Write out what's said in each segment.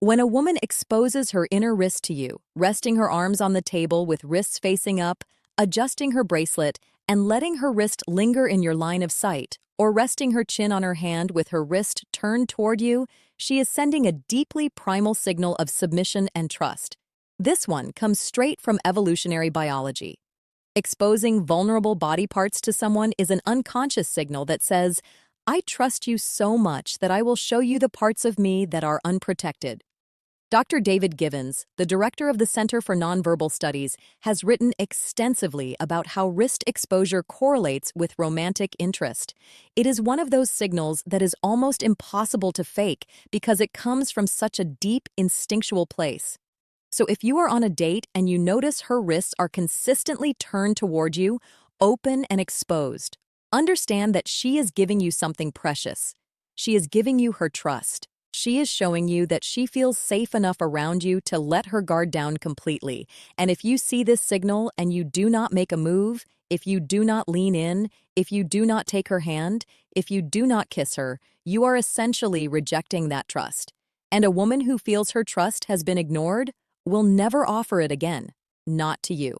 When a woman exposes her inner wrist to you, resting her arms on the table with wrists facing up, adjusting her bracelet, and letting her wrist linger in your line of sight, or resting her chin on her hand with her wrist turned toward you, she is sending a deeply primal signal of submission and trust. This one comes straight from evolutionary biology. Exposing vulnerable body parts to someone is an unconscious signal that says, "I trust you so much that I will show you the parts of me that are unprotected." Dr. David Givens, the director of the Center for Nonverbal Studies, has written extensively about how wrist exposure correlates with romantic interest. It is one of those signals that is almost impossible to fake because it comes from such a deep, instinctual place. So if you are on a date and you notice her wrists are consistently turned toward you, open and exposed, understand that she is giving you something precious. She is giving you her trust. She is showing you that she feels safe enough around you to let her guard down completely. And if you see this signal and you do not make a move, if you do not lean in, if you do not take her hand, if you do not kiss her, you are essentially rejecting that trust. And a woman who feels her trust has been ignored will never offer it again, not to you.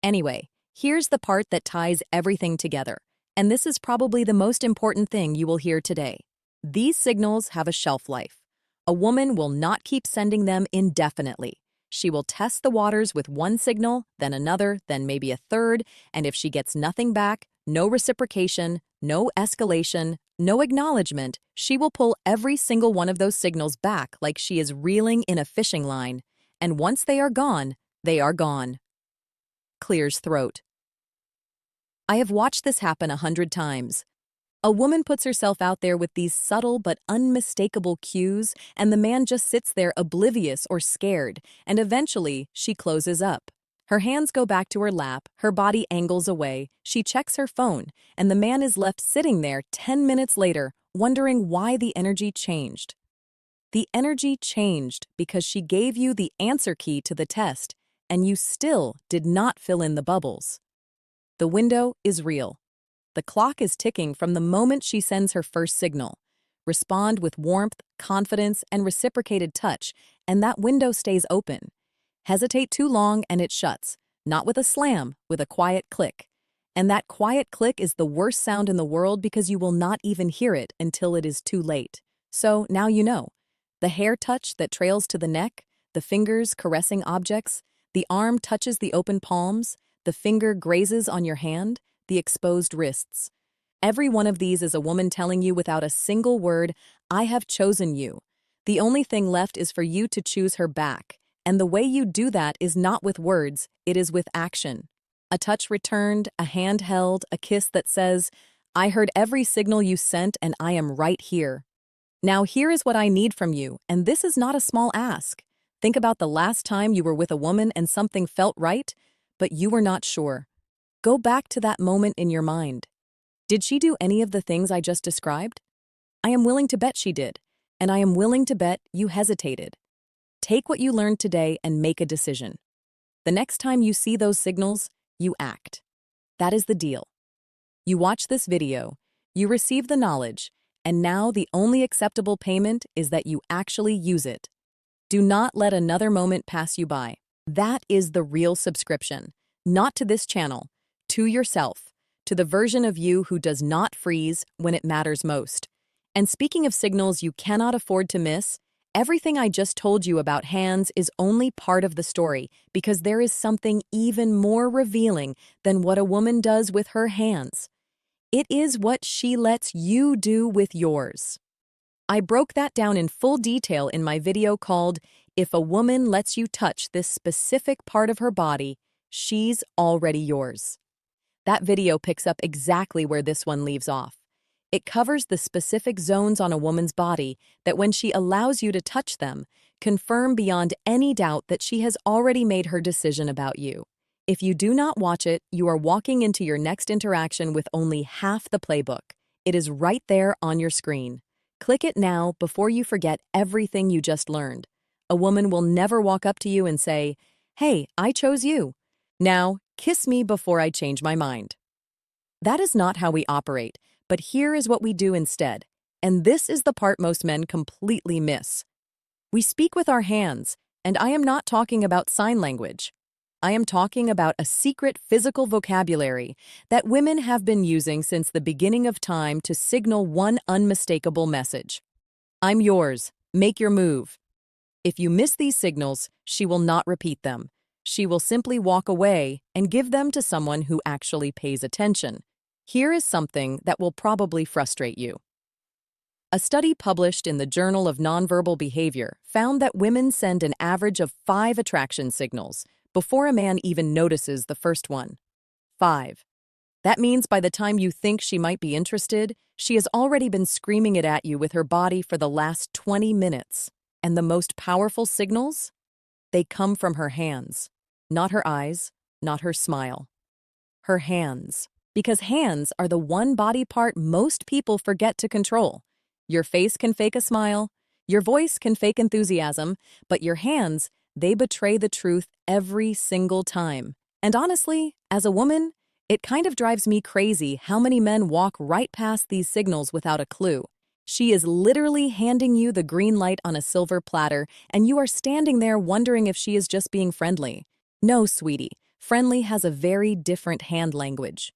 Anyway, here's the part that ties everything together. And this is probably the most important thing you will hear today. These signals have a shelf life. A woman will not keep sending them indefinitely. She will test the waters with one signal, then another, then maybe a third, and if she gets nothing back, no reciprocation, no escalation, no acknowledgement, she will pull every single one of those signals back like she is reeling in a fishing line. And once they are gone, they are gone. Clears throat. I have watched this happen 100 times. A woman puts herself out there with these subtle but unmistakable cues, and the man just sits there oblivious or scared, and eventually she closes up. Her hands go back to her lap, her body angles away, she checks her phone, and the man is left sitting there 10 minutes later, wondering why the energy changed. The energy changed because she gave you the answer key to the test, and you still did not fill in the bubbles. The window is real. The clock is ticking from the moment she sends her first signal. Respond with warmth, confidence, and reciprocated touch, and that window stays open. Hesitate too long and it shuts, not with a slam, with a quiet click. And that quiet click is the worst sound in the world because you will not even hear it until it is too late. So now you know. The hair touch that trails to the neck, the fingers caressing objects, the arm touches the open palms, the finger grazes on your hand, the exposed wrists. Every one of these is a woman telling you without a single word, "I have chosen you." The only thing left is for you to choose her back. And the way you do that is not with words, it is with action. A touch returned, a hand held, a kiss that says, "I heard every signal you sent and I am right here. Now here is what I need from you, and this is not a small ask." Think about the last time you were with a woman and something felt right, but you were not sure. Go back to that moment in your mind. Did she do any of the things I just described? I am willing to bet she did, and I am willing to bet you hesitated. Take what you learned today and make a decision. The next time you see those signals, you act. That is the deal. You watch this video, you receive the knowledge, and now the only acceptable payment is that you actually use it. Do not let another moment pass you by. That is the real subscription, not to this channel, to yourself, to the version of you who does not freeze when it matters most. And speaking of signals you cannot afford to miss, everything I just told you about hands is only part of the story because there is something even more revealing than what a woman does with her hands. It is what she lets you do with yours. I broke that down in full detail in my video called "If a Woman Lets You Touch This Specific Part of Her Body, She's Already Yours." That video picks up exactly where this one leaves off. It covers the specific zones on a woman's body that when she allows you to touch them, confirm beyond any doubt that she has already made her decision about you. If you do not watch it, you are walking into your next interaction with only half the playbook. It is right there on your screen. Click it now before you forget everything you just learned. A woman will never walk up to you and say, "Hey, I chose you. Now, kiss me before I change my mind." That is not how we operate, but here is what we do instead. And this is the part most men completely miss. We speak with our hands, and I am not talking about sign language. I am talking about a secret physical vocabulary that women have been using since the beginning of time to signal one unmistakable message. I'm yours. Make your move. If you miss these signals, she will not repeat them. She will simply walk away and give them to someone who actually pays attention. Here is something that will probably frustrate you. A study published in the Journal of Nonverbal Behavior found that women send an average of 5 attraction signals before a man even notices the first one. 5. That means by the time you think she might be interested, she has already been screaming it at you with her body for the last 20 minutes. And the most powerful signals? They come from her hands. Not her eyes, not her smile. Her hands. Because hands are the one body part most people forget to control. Your face can fake a smile, your voice can fake enthusiasm, but your hands, they betray the truth every single time. And honestly, as a woman, it kind of drives me crazy how many men walk right past these signals without a clue. She is literally handing you the green light on a silver platter, and you are standing there wondering if she is just being friendly. No, sweetie, friendly has a very different hand language.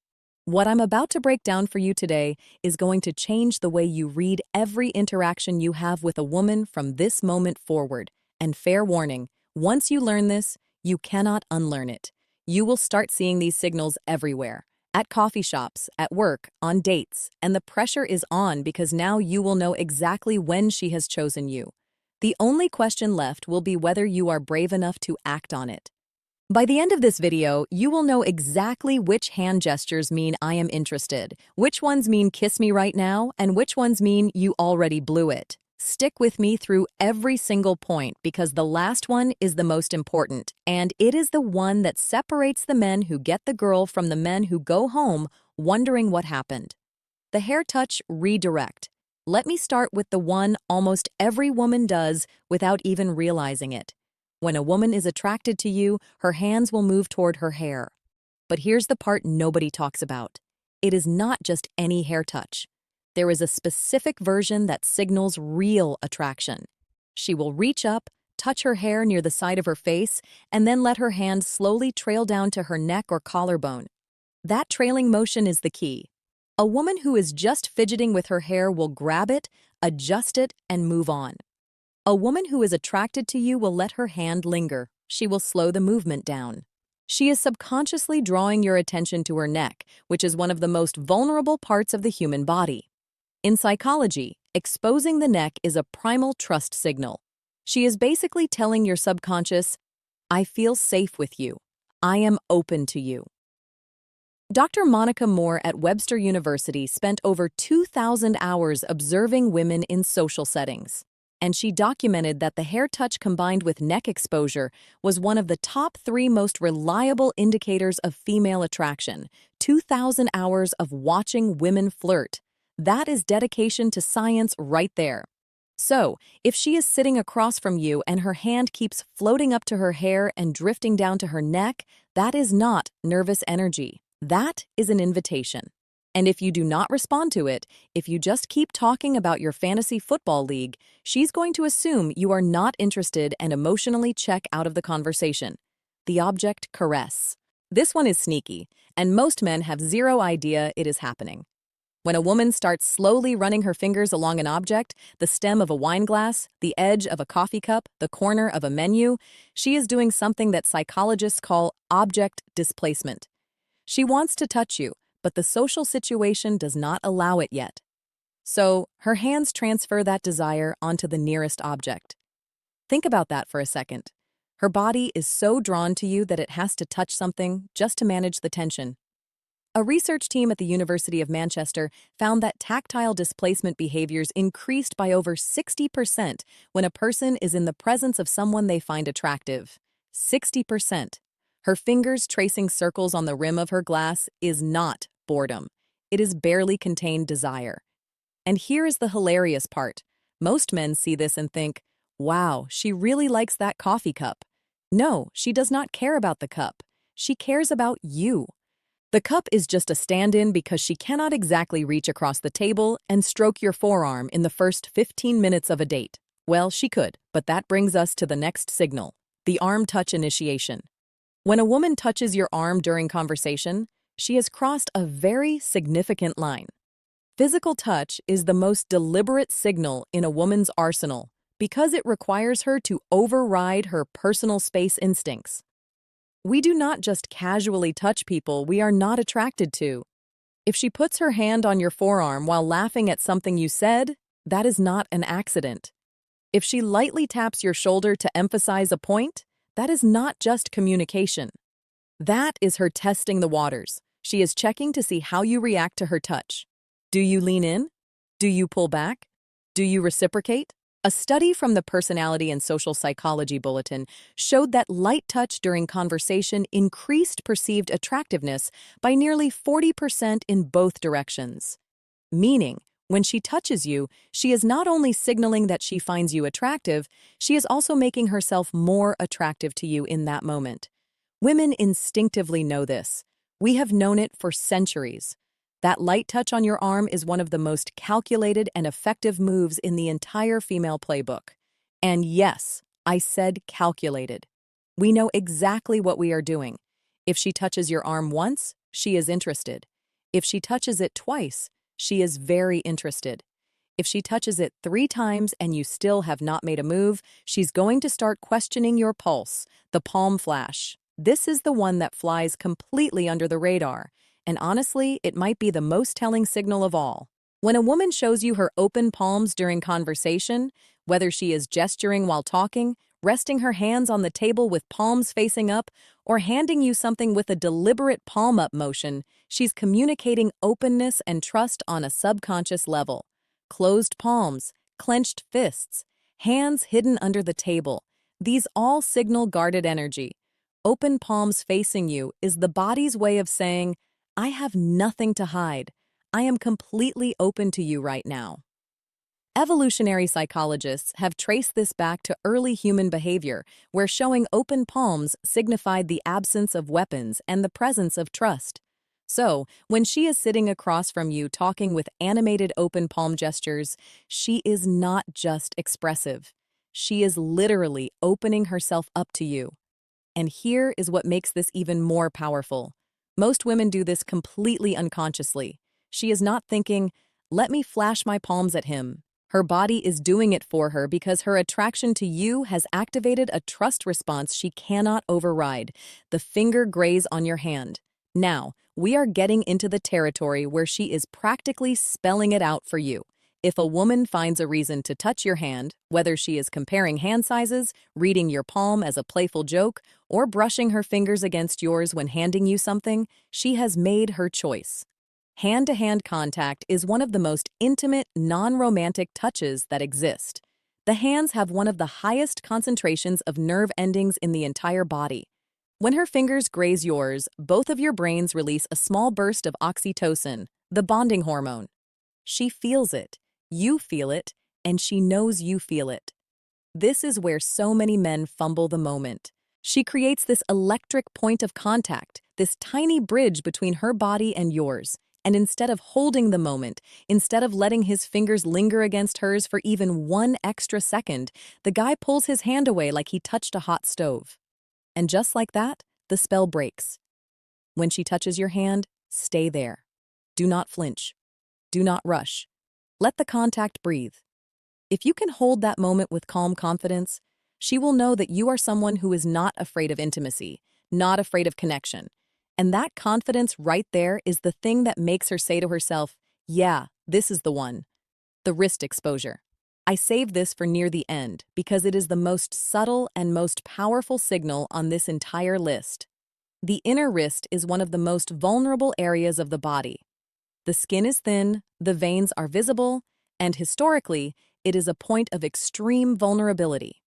What I'm about to break down for you today is going to change the way you read every interaction you have with a woman from this moment forward. And fair warning, once you learn this, you cannot unlearn it. You will start seeing these signals everywhere. At coffee shops, at work, on dates, and the pressure is on because now you will know exactly when she has chosen you. The only question left will be whether you are brave enough to act on it. By the end of this video, you will know exactly which hand gestures mean I am interested, which ones mean kiss me right now, and which ones mean you already blew it. Stick with me through every single point because the last one is the most important, and it is the one that separates the men who get the girl from the men who go home wondering what happened. The hair touch redirect. Let me start with the one almost every woman does without even realizing it. When a woman is attracted to you, her hands will move toward her hair. But here's the part nobody talks about. It is not just any hair touch. There is a specific version that signals real attraction. She will reach up, touch her hair near the side of her face, and then let her hand slowly trail down to her neck or collarbone. That trailing motion is the key. A woman who is just fidgeting with her hair will grab it, adjust it, and move on. A woman who is attracted to you will let her hand linger. She will slow the movement down. She is subconsciously drawing your attention to her neck, which is one of the most vulnerable parts of the human body. In psychology, exposing the neck is a primal trust signal. She is basically telling your subconscious, I feel safe with you. I am open to you. Dr. Monica Moore at Webster University spent over 2,000 hours observing women in social settings. And she documented that the hair touch combined with neck exposure was one of the top 3 most reliable indicators of female attraction. 2,000 hours of watching women flirt. That is dedication to science right there. So, if she is sitting across from you and her hand keeps floating up to her hair and drifting down to her neck, that is not nervous energy. That is an invitation. And if you do not respond to it, if you just keep talking about your fantasy football league, she's going to assume you are not interested and emotionally check out of the conversation. The object caress. This one is sneaky, and most men have zero idea it is happening. When a woman starts slowly running her fingers along an object, the stem of a wine glass, the edge of a coffee cup, the corner of a menu, she is doing something that psychologists call object displacement. She wants to touch you, but the social situation does not allow it yet. So, her hands transfer that desire onto the nearest object. Think about that for a second. Her body is so drawn to you that it has to touch something just to manage the tension. A research team at the University of Manchester found that tactile displacement behaviors increased by over 60% when a person is in the presence of someone they find attractive. 60%. Her fingers tracing circles on the rim of her glass is not boredom. It is barely contained desire. And here is the hilarious part. Most men see this and think, wow, she really likes that coffee cup. No, she does not care about the cup. She cares about you. The cup is just a stand-in because she cannot exactly reach across the table and stroke your forearm in the first 15 minutes of a date. Well, she could, but that brings us to the next signal, the arm touch initiation. When a woman touches your arm during conversation, she has crossed a very significant line. Physical touch is the most deliberate signal in a woman's arsenal because it requires her to override her personal space instincts. We do not just casually touch people we are not attracted to. If she puts her hand on your forearm while laughing at something you said, that is not an accident. If she lightly taps your shoulder to emphasize a point, that is not just communication. That is her testing the waters. She is checking to see how you react to her touch. Do you lean in? Do you pull back? Do you reciprocate? A study from the Personality and Social Psychology Bulletin showed that light touch during conversation increased perceived attractiveness by nearly 40% in both directions. Meaning, when she touches you, she is not only signaling that she finds you attractive, she is also making herself more attractive to you in that moment. Women instinctively know this. We have known it for centuries. That light touch on your arm is one of the most calculated and effective moves in the entire female playbook. And yes, I said calculated. We know exactly what we are doing. If she touches your arm once, she is interested. If she touches it twice, she is very interested. If she touches it 3 times and you still have not made a move, she's going to start questioning your pulse, the palm flash. This is the one that flies completely under the radar. And honestly, it might be the most telling signal of all. When a woman shows you her open palms during conversation, whether she is gesturing while talking, resting her hands on the table with palms facing up, or handing you something with a deliberate palm-up motion, she's communicating openness and trust on a subconscious level. Closed palms, clenched fists, hands hidden under the table, these all signal guarded energy. Open palms facing you is the body's way of saying, I have nothing to hide. I am completely open to you right now. Evolutionary psychologists have traced this back to early human behavior, where showing open palms signified the absence of weapons and the presence of trust. So, when she is sitting across from you talking with animated open palm gestures, she is not just expressive. She is literally opening herself up to you. And here is what makes this even more powerful. Most women do this completely unconsciously. She is not thinking, let me flash my palms at him. Her body is doing it for her because her attraction to you has activated a trust response she cannot override, the finger graze on your hand. Now, we are getting into the territory where she is practically spelling it out for you. If a woman finds a reason to touch your hand, whether she is comparing hand sizes, reading your palm as a playful joke, or brushing her fingers against yours when handing you something, she has made her choice. Hand-to-hand contact is one of the most intimate, non-romantic touches that exist. The hands have one of the highest concentrations of nerve endings in the entire body. When her fingers graze yours, both of your brains release a small burst of oxytocin, the bonding hormone. She feels it, you feel it, and she knows you feel it. This is where so many men fumble the moment. She creates this electric point of contact, this tiny bridge between her body and yours. And instead of holding the moment, instead of letting his fingers linger against hers for even 1 extra second, the guy pulls his hand away like he touched a hot stove. And just like that, the spell breaks. When she touches your hand, stay there. Do not flinch. Do not rush. Let the contact breathe. If you can hold that moment with calm confidence, she will know that you are someone who is not afraid of intimacy, not afraid of connection. And that confidence right there is the thing that makes her say to herself, yeah, this is the one. The wrist exposure. I saved this for near the end because it is the most subtle and most powerful signal on this entire list. The inner wrist is one of the most vulnerable areas of the body. The skin is thin, the veins are visible, and historically, it is a point of extreme vulnerability.